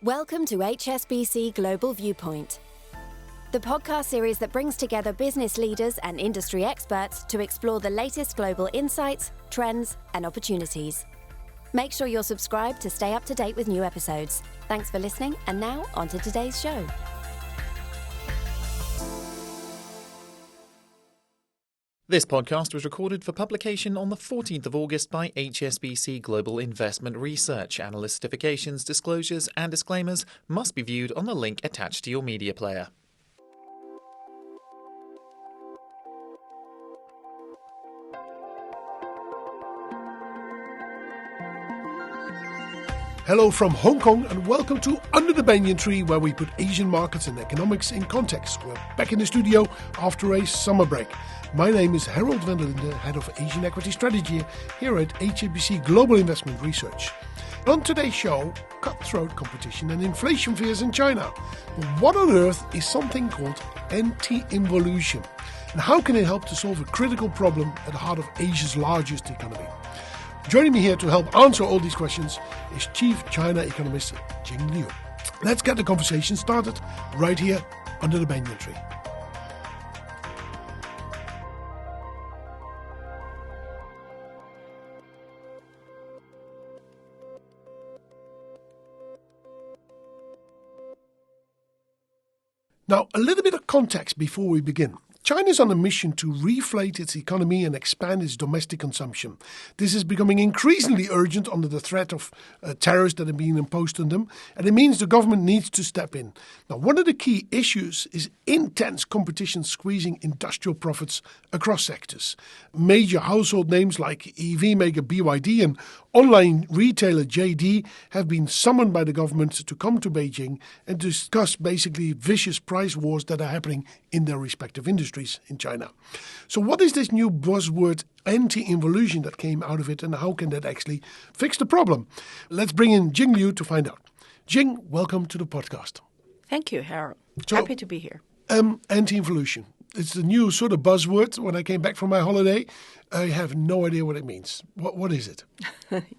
Welcome to HSBC Global Viewpoint, the podcast series that brings together business leaders and industry experts to explore the latest global insights, trends, and opportunities. Make sure you're subscribed to stay up to date with new episodes. Thanks for listening, and now on to today's show. This podcast was recorded for publication on the 14th of August by HSBC Global Investment Research. Analyst certifications, disclosures and disclaimers must be viewed on the link attached to your media player. Hello from Hong Kong and welcome to Under the Banyan Tree, where we put Asian markets and economics in context. We're back in the studio after a summer break. My name is Herald van der Linden, Head of Asian Equity Strategy here at HSBC Global Investment Research. On today's show, cutthroat competition and inflation fears in China. But what on earth is something called anti-involution? And how can it help to solve a critical problem at the heart of Asia's largest economy? Joining me here to help answer all these questions is Chief China Economist Jing Liu. Let's get the conversation started right here under the Banyan Tree. Now, a little bit of context before we begin. China is on a mission to reflate its economy and expand its domestic consumption. This is becoming increasingly urgent under the threat of tariffs that are being imposed on them, and it means the government needs to step in. Now, one of the key issues is intense competition squeezing industrial profits across sectors. Major household names like EV maker BYD and online retailer JD have been summoned by the government to come to Beijing and discuss basically vicious price wars that are happening in their respective industries in China. So what is this new buzzword anti-involution that came out of it, and how can that actually fix the problem? Let's bring in Jing Liu to find out. Jing, welcome to the podcast. Thank you, Harold. So, happy to be here. Anti-involution. It's the new sort of buzzword. When I came back from my holiday, I have no idea what it means. What is it?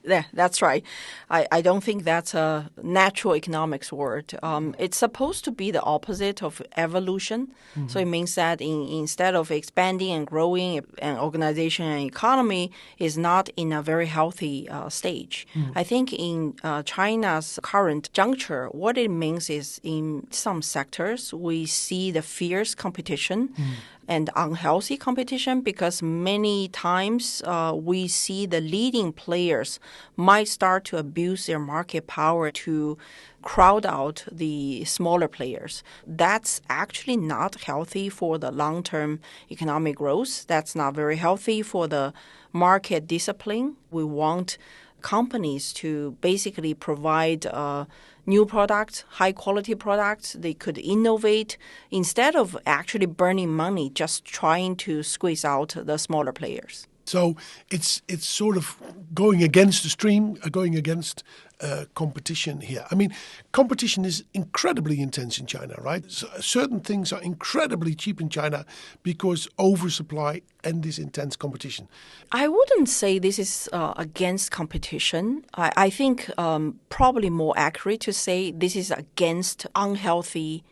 Yeah, that's right. I don't think that's a natural economics word. It's supposed to be the opposite of evolution. Mm-hmm. So it means that instead of expanding and growing, an organization and economy is not in a very healthy stage. Mm-hmm. I think in China's current juncture, what it means is in some sectors, we see the fierce competition and unhealthy competition, because many times we see the leading players might start to abuse their market power to crowd out the smaller players. That's actually not healthy for the long-term economic growth. That's not very healthy for the market discipline. We want companies to basically provide new products, high-quality products. They could innovate instead of actually burning money, just trying to squeeze out the smaller players. So it's sort of going against the stream, going against competition here. I mean, competition is incredibly intense in China, right? So certain things are incredibly cheap in China because oversupply and this intense competition. I wouldn't say this is against competition. I think probably more accurate to say this is against unhealthy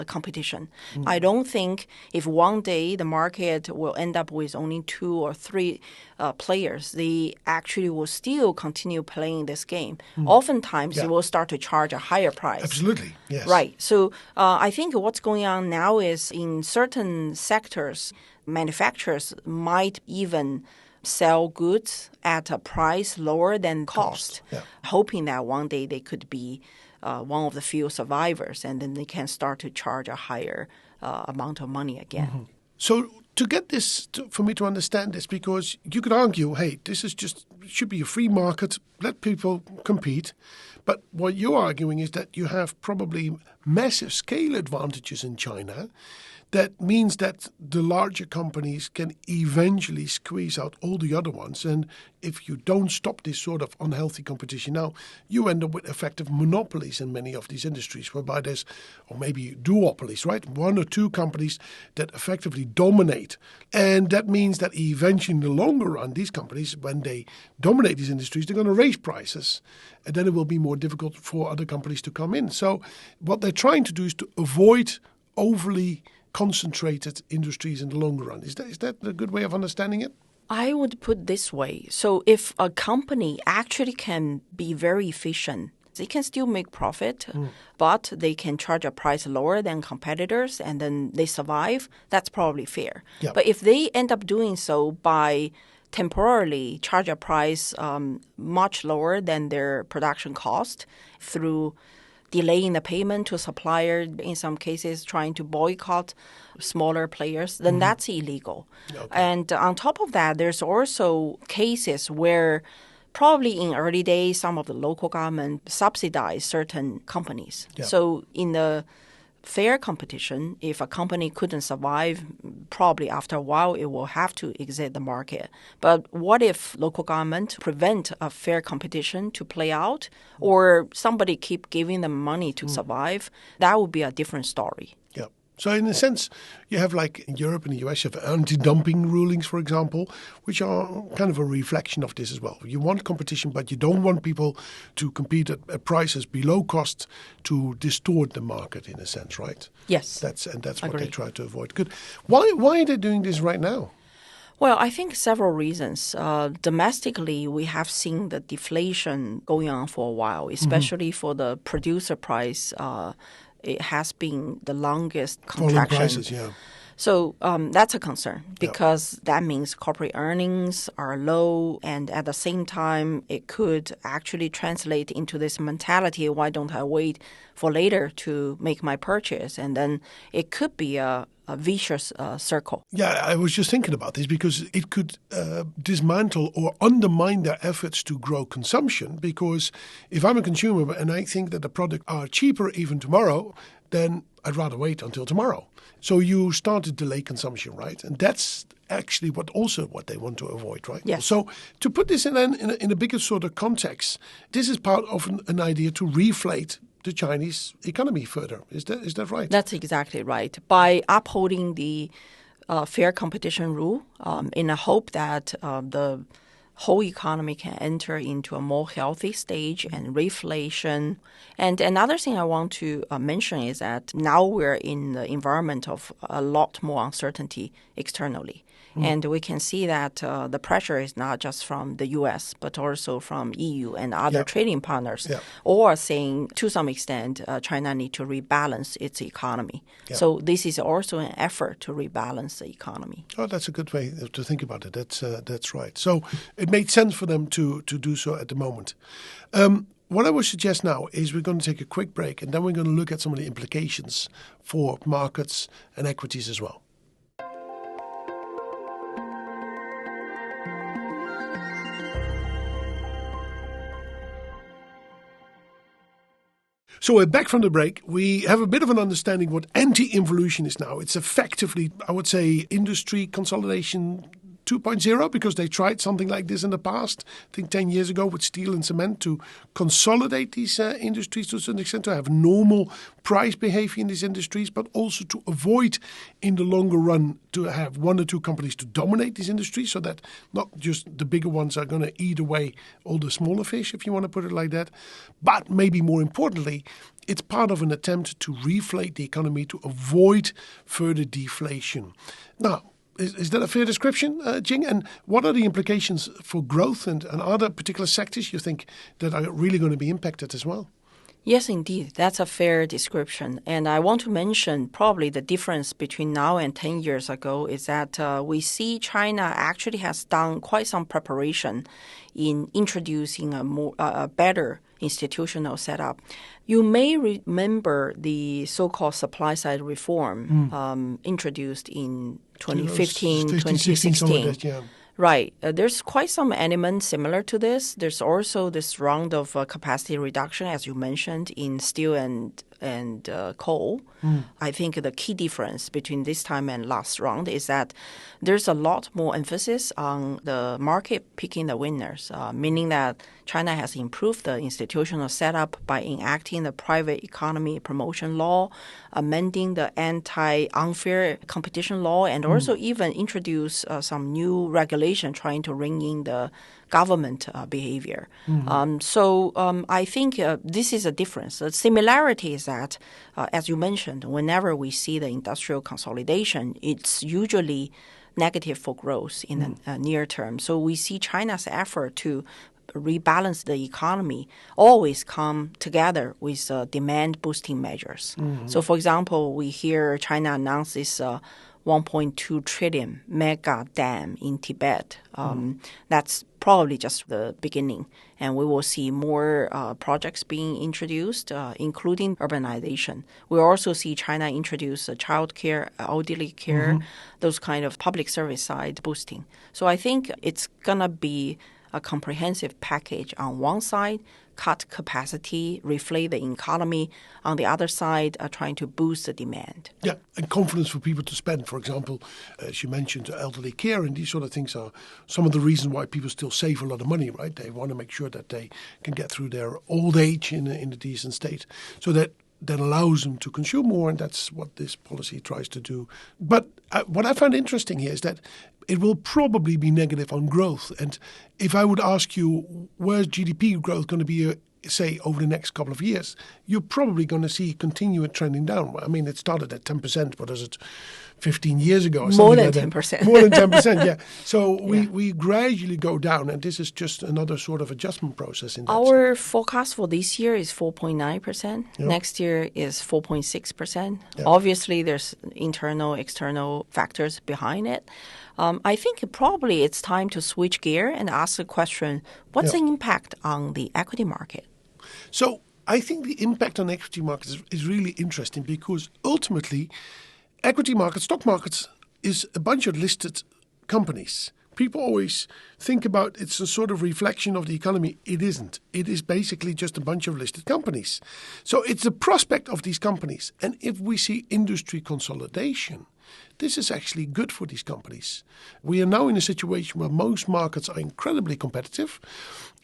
competition. Mm. I don't think if one day the market will end up with only 2 or 3 players, they actually will still continue playing this game. Mm. Oftentimes, they will start to charge a higher price. Absolutely, yes. Right. So I think what's going on now is in certain sectors, manufacturers might even sell goods at a price lower than cost. Hoping that one day they could be one of the few survivors, and then they can start to charge a higher amount of money again. Mm-hmm. So to get this, for me to understand this, because you could argue, hey, this is should be a free market, let people compete. But what you're arguing is that you have probably massive scale advantages in China that means that the larger companies can eventually squeeze out all the other ones. And if you don't stop this sort of unhealthy competition now, you end up with effective monopolies in many of these industries, whereby there's, or maybe duopolies, right? One or two companies that effectively dominate. And that means that eventually in the longer run, these companies, when they dominate these industries, they're going to raise prices. And then it will be more difficult for other companies to come in. So what they're trying to do is to avoid overly concentrated industries in the longer run. Is that a good way of understanding it? I would put this way. So if a company actually can be very efficient, they can still make profit, but they can charge a price lower than competitors and then they survive, that's probably fair. Yeah. But if they end up doing so by temporarily charge a price much lower than their production cost through delaying the payment to a supplier, in some cases trying to boycott smaller players, then that's illegal. Okay. And on top of that, there's also cases where probably in early days, some of the local government subsidized certain companies. Yeah. So in the fair competition, if a company couldn't survive, probably after a while it will have to exit the market. But what if local government prevent a fair competition to play out, or somebody keep giving them money to survive? That would be a different story. Yeah. So in a sense, you have like in Europe and the US, you have anti-dumping rulings, for example, which are kind of a reflection of this as well. You want competition, but you don't want people to compete at prices below cost to distort the market in a sense, right? Yes. That's what Agree. they try to avoid. Good. Why are they doing this right now? Well, I think several reasons. Domestically, we have seen the deflation going on for a while, especially for the producer price. It has been the longest contraction. Falling prices, yeah. So that's a concern because that means corporate earnings are low, and at the same time, it could actually translate into this mentality, why don't I wait for later to make my purchase? And then it could be a vicious circle. Yeah, I was just thinking about this because it could dismantle or undermine their efforts to grow consumption. Because if I'm a consumer and I think that the products are cheaper even tomorrow, then I'd rather wait until tomorrow. So you start to delay consumption, right? And that's actually what they want to avoid, right? Yes. So to put this in a bigger sort of context, this is part of an idea to reflate the Chinese economy further. Is that right? That's exactly right. By upholding the fair competition rule in a hope that the whole economy can enter into a more healthy stage and reflation. And another thing I want to mention is that now we're in the environment of a lot more uncertainty externally. And we can see that the pressure is not just from the U.S., but also from EU and other trading partners, or saying to some extent China needs to rebalance its economy. So this is also an effort to rebalance the economy. Oh, that's a good way to think about it. That's right. So it made sense for them to do so at the moment. What I would suggest now is we're going to take a quick break, and then we're going to look at some of the implications for markets and equities as well. So we're back from the break. We have a bit of an understanding what anti-involution is now. It's effectively, I would say, industry consolidation 2.0, because they tried something like this in the past, I think 10 years ago with steel and cement, to consolidate these industries to a certain extent, to have normal price behavior in these industries, but also to avoid in the longer run to have one or two companies to dominate these industries, so that not just the bigger ones are going to eat away all the smaller fish, if you want to put it like that. But maybe more importantly, it's part of an attempt to reflate the economy to avoid further deflation. Now, is that a fair description, Jing? And what are the implications for growth and other particular sectors you think that are really going to be impacted as well? Yes, indeed. That's a fair description. And I want to mention probably the difference between now and 10 years ago is that we see China actually has done quite some preparation in introducing a better institutional setup. You may remember the so-called supply-side reform introduced in 2015, 2016. Right. There's quite some elements similar to this. There's also this round of capacity reduction, as you mentioned, in steel and and coal. I think the key difference between this time and last round is that there's a lot more emphasis on the market picking the winners, meaning that China has improved the institutional setup by enacting the private economy promotion law, amending the anti-unfair competition law, and also even introduce some new regulation trying to rein in the government behavior. So I think this is a difference. The similarity is that, as you mentioned, whenever we see the industrial consolidation, it's usually negative for growth in the near term. So we see China's effort to rebalance the economy always come together with demand-boosting measures. So, for example, we hear China announce this 1.2 trillion mega dam in Tibet. That's probably just the beginning. And we will see more projects being introduced, including urbanization. We also see China introduce child care, elderly care, those kind of public service side boosting. So I think it's going to be a comprehensive package on one side, cut capacity, reflate the economy. On the other side, trying to boost the demand. Yeah, and confidence for people to spend. For example, as you mentioned, elderly care and these sort of things are some of the reasons why people still save a lot of money, right? They want to make sure that they can get through their old age in a decent state. So that allows them to consume more, and that's what this policy tries to do. But what I find interesting here is that it will probably be negative on growth. And if I would ask you, where's GDP growth going to be, say, over the next couple of years, you're probably going to see continued trending down. I mean, it started at 10%, but is it 15 years ago? Or More than like 10%. More than 10%, yeah. So we gradually go down, and this is just another sort of adjustment process. In that Our forecast for this year is 4.9%. Yeah. Next year is 4.6%. Yeah. Obviously, there's internal, external factors behind it. I think probably it's time to switch gear and ask the question, what's the impact on the equity market? So I think the impact on equity markets is really interesting because ultimately equity markets, stock markets, is a bunch of listed companies. People always think about it's a sort of reflection of the economy. It isn't. It is basically just a bunch of listed companies. So it's the prospect of these companies. And if we see industry consolidation, this is actually good for these companies. We are now in a situation where most markets are incredibly competitive,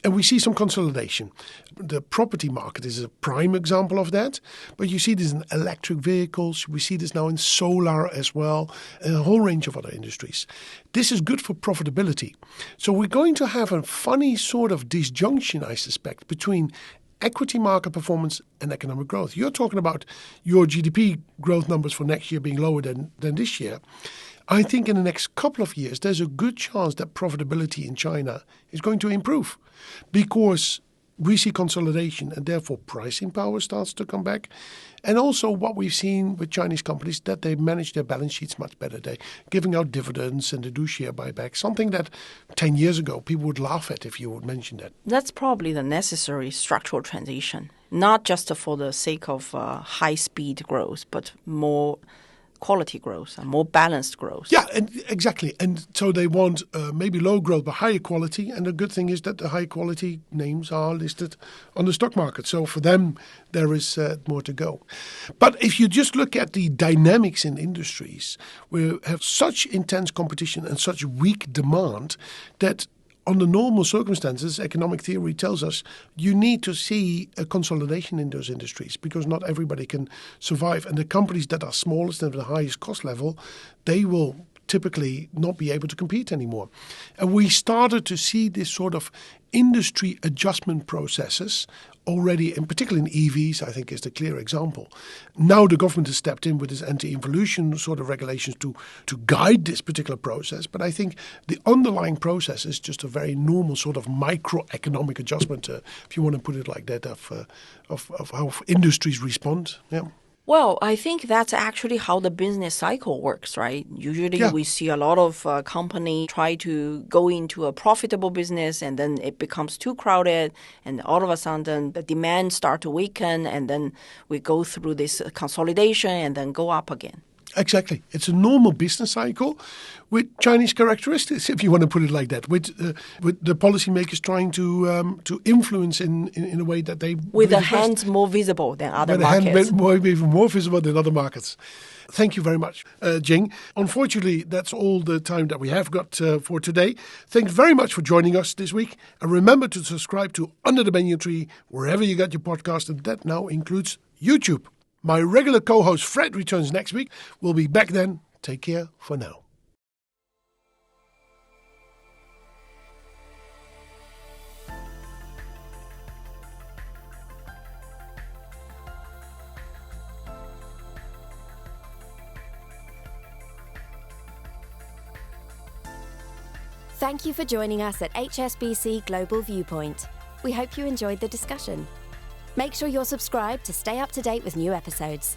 and we see some consolidation. The property market is a prime example of that, but you see this in electric vehicles, we see this now in solar as well, and a whole range of other industries. This is good for profitability. So we're going to have a funny sort of disjunction, I suspect, between equity market performance and economic growth. You're talking about your GDP growth numbers for next year being lower than this year. I think in the next couple of years, there's a good chance that profitability in China is going to improve because we see consolidation and therefore pricing power starts to come back. And also what we've seen with Chinese companies, that they manage their balance sheets much better. They're giving out dividends and they do share buyback, something that 10 years ago people would laugh at if you would mention that. That's probably the necessary structural transition, not just for the sake of high-speed growth, but more quality growth and more balanced growth. Yeah, and exactly. And so they want maybe low growth but higher quality. And the good thing is that the high quality names are listed on the stock market. So for them, there is more to go. But if you just look at the dynamics in industries, we have such intense competition and such weak demand that under normal circumstances, economic theory tells us you need to see a consolidation in those industries because not everybody can survive. And the companies that are smallest and have the highest cost level, they will typically not be able to compete anymore. And we started to see this sort of industry adjustment processes already, in particular in EVs, I think is the clear example. Now the government has stepped in with this anti-involution sort of regulations to guide this particular process. But I think the underlying process is just a very normal sort of microeconomic adjustment, if you want to put it like that, of how industries respond. Yeah. Well, I think that's actually how the business cycle works, right? Usually we see a lot of companies try to go into a profitable business and then it becomes too crowded and all of a sudden the demand starts to weaken and then we go through this consolidation and then go up again. Exactly. It's a normal business cycle with Chinese characteristics, if you want to put it like that, with the policymakers trying to influence in a way that they... With the hands more visible than other markets. Even more visible than other markets. Thank you very much, Jing. Unfortunately, that's all the time that we have got for today. Thanks very much for joining us this week. And remember to subscribe to Under the Banyan Tree, wherever you get your podcast, and that now includes YouTube. My regular co-host Fred returns next week. We'll be back then. Take care for now. Thank you for joining us at HSBC Global Viewpoint. We hope you enjoyed the discussion. Make sure you're subscribed to stay up to date with new episodes.